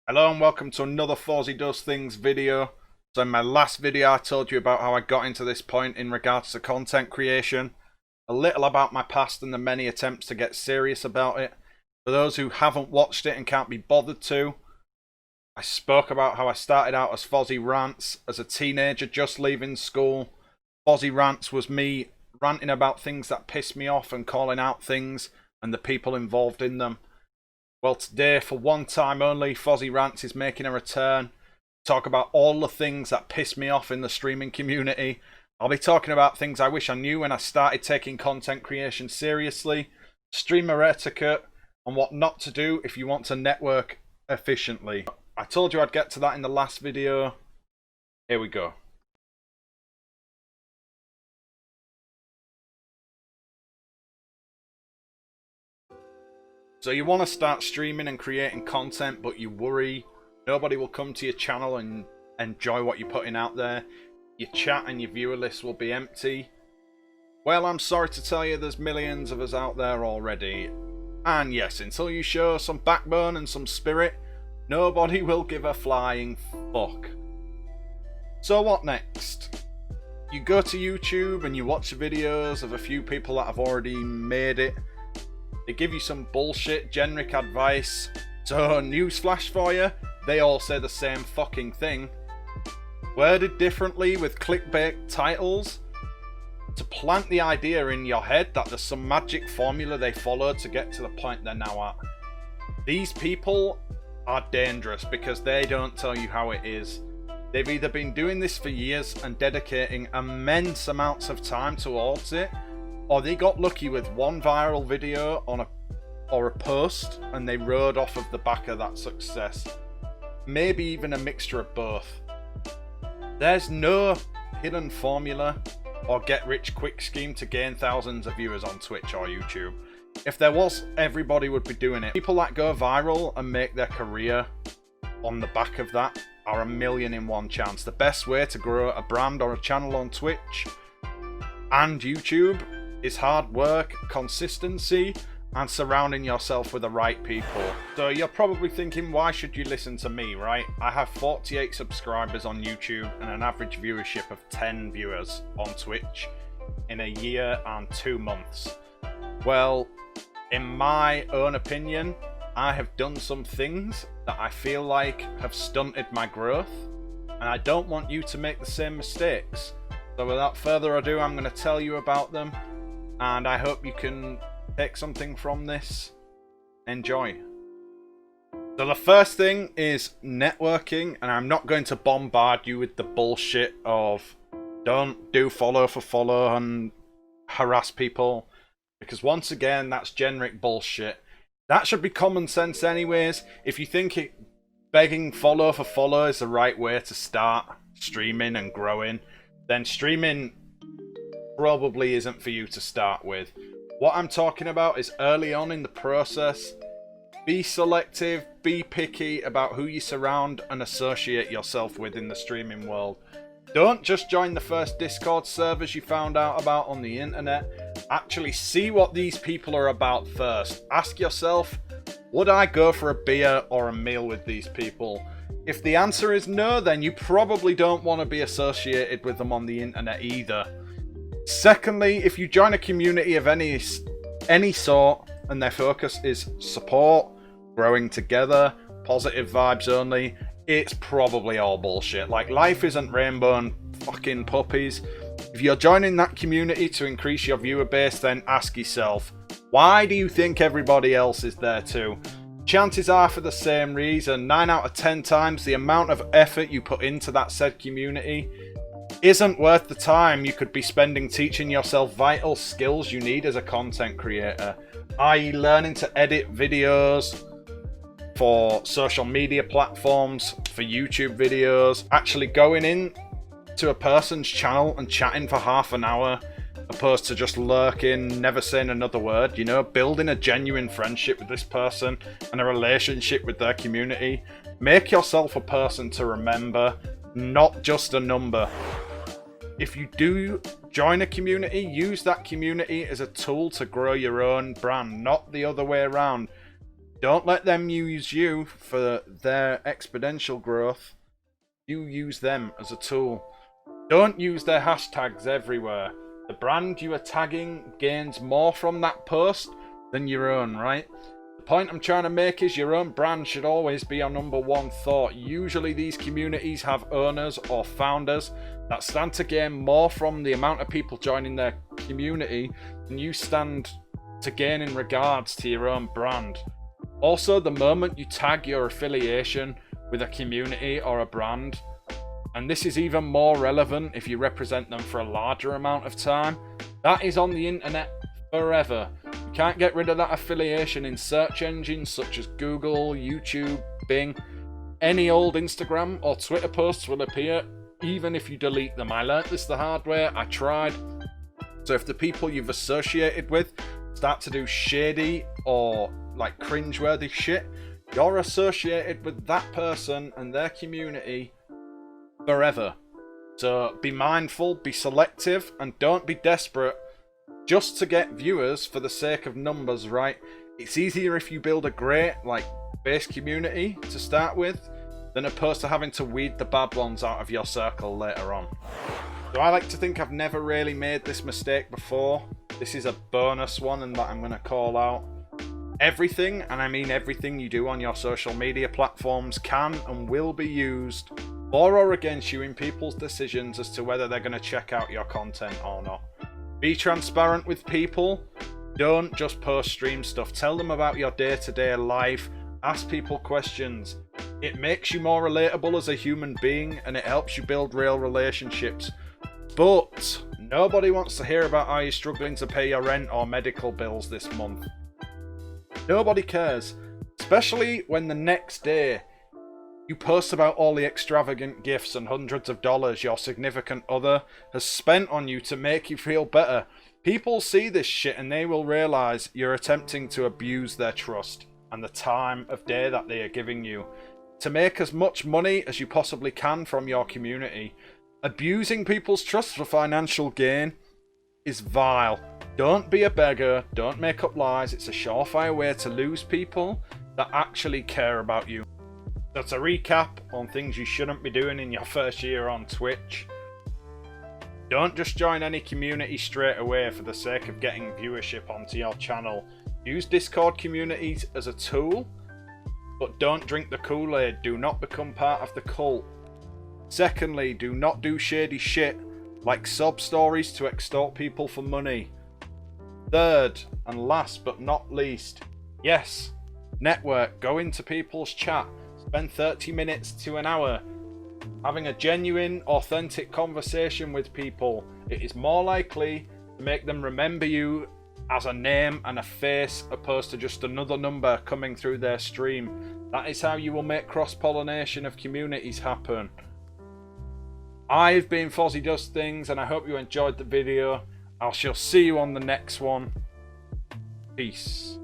Hello and welcome to another Fawzy Does Things video. So in my last video I told you about how I got into this point in regards to content creation, a little about my past and the many attempts to get serious about it. For those who haven't watched it and can't be bothered to, I spoke about how I started out as Fawzy Rants as a teenager just leaving school. Fawzy Rants was me ranting about things that pissed me off and calling out things and the people involved in them. Well, today, for one time only, Fawzy Rants is making a return. Talk about all the things that piss me off in the streaming community. I'll be talking about things I wish I knew when I started taking content creation seriously, streamer etiquette, and what not to do if you want to network efficiently. I told you I'd get to that in the last video. Here we go. So you want to start streaming and creating content, but you worry nobody will come to your channel and enjoy what you're putting out there. Your chat and your viewer list will be empty. Well, I'm sorry to tell you there's millions of us out there already. And yes, until you show some backbone and some spirit, nobody will give a flying fuck. So what next? You go to YouTube and you watch videos of a few people that have already made it. They give you some bullshit generic advice. So, newsflash for you, they all say the same fucking thing. Worded differently with clickbait titles. To plant the idea in your head that there's some magic formula they follow to get to the point they're now at. These people are dangerous because they don't tell you how it is. They've either been doing this for years and dedicating immense amounts of time towards it, or they got lucky with one viral video on a post and they rode off of the back of that success. Maybe even a mixture of both. There's no hidden formula or get rich quick scheme to gain thousands of viewers on Twitch or YouTube. If there was, everybody would be doing it. People that go viral and make their career on the back of that are 1,000,000 in 1 chance. The best way to grow a brand or a channel on Twitch and YouTube is hard work, consistency, and surrounding yourself with the right people. So you're probably thinking, why should you listen to me, right? I have 48 subscribers on YouTube and an average viewership of 10 viewers on Twitch in a year and 2 months. Well, in my own opinion, I have done some things that I feel like have stunted my growth, and I don't want you to make the same mistakes. So without further ado, I'm going to tell you about them, and I hope you can take something from this. Enjoy. So the first thing is networking, and I'm not going to bombard you with the bullshit of don't do follow for follow and harass people, because once again, that's generic bullshit. That should be common sense anyways. If you think begging follow for follow is the right way to start streaming and growing, then streaming probably isn't for you to start with. What I'm talking about is early on in the process. Be selective, be picky about who you surround and associate yourself with in the streaming world. Don't just join the first Discord servers you found out about on the internet. Actually see what these people are about first. Ask yourself, would I go for a beer or a meal with these people? If the answer is no, then you probably don't want to be associated with them on the internet either. Secondly, if you join a community of any sort and their focus is support, growing together, positive vibes only, it's probably all bullshit. Like, life isn't rainbow and fucking puppies. If you're joining that community to increase your viewer base, then ask yourself, why do you think everybody else is there too? Chances are for the same reason. 9 out of 10 times the amount of effort you put into that said community isn't worth the time you could be spending teaching yourself vital skills you need as a content creator, i.e. learning to edit videos for social media platforms, for YouTube videos, actually going in to a person's channel and chatting for half an hour opposed to just lurking, never saying another word, you know, building a genuine friendship with this person and a relationship with their community. Make yourself a person to remember, not just a number. If you do join a community, use that community as a tool to grow your own brand, not the other way around. Don't let them use you for their exponential growth. You use them as a tool. Don't use their hashtags everywhere. The brand you are tagging gains more from that post than your own, right? The point I'm trying to make is your own brand should always be your number one thought. Usually these communities have owners or founders that stand to gain more from the amount of people joining their community than you stand to gain in regards to your own brand. Also, the moment you tag your affiliation with a community or a brand, and this is even more relevant if you represent them for a larger amount of time, that is on the internet forever. You can't get rid of that affiliation in search engines such as Google, YouTube, Bing. Any old Instagram or Twitter posts will appear even if you delete them. I learnt this the hard way. I tried. So if the people you've associated with start to do shady or like cringeworthy shit, you're associated with that person and their community forever. So be mindful, be selective, and don't be desperate just to get viewers for the sake of numbers, right? It's easier if you build a great like base community to start with than opposed to having to weed the bad ones out of your circle later on. So I like to think I've never really made this mistake before. This is a bonus one and that I'm going to call out. Everything, and I mean everything you do on your social media platforms can and will be used for or against you in people's decisions as to whether they're going to check out your content or not. Be transparent with people. Don't just post stream stuff. Tell them about your day-to-day life. Ask people questions. It makes you more relatable as a human being and it helps you build real relationships. But nobody wants to hear about how you're struggling to pay your rent or medical bills this month. Nobody cares, especially when the next day you post about all the extravagant gifts and hundreds of dollars your significant other has spent on you to make you feel better. People see this shit and they will realize you're attempting to abuse their trust and the time of day that they are giving you to make as much money as you possibly can from your community. Abusing people's trust for financial gain is vile. Don't be a beggar, don't make up lies. It's a surefire way to lose people that actually care about you. So to recap on things you shouldn't be doing in your first year on Twitch, don't just join any community straight away for the sake of getting viewership onto your channel. Use Discord communities as a tool, but don't drink the Kool-Aid. Do not become part of the cult. Secondly, do not do shady shit like sob stories to extort people for money. Third, and last but not least, yes, network. Go into people's chat. Spend 30 minutes to an hour having a genuine, authentic conversation with people. It is more likely to make them remember you as a name and a face opposed to just another number coming through their stream. That is how you will make cross-pollination of communities happen. I've been Fozzie Does Things and I hope you enjoyed the video. I shall see you on the next one. Peace.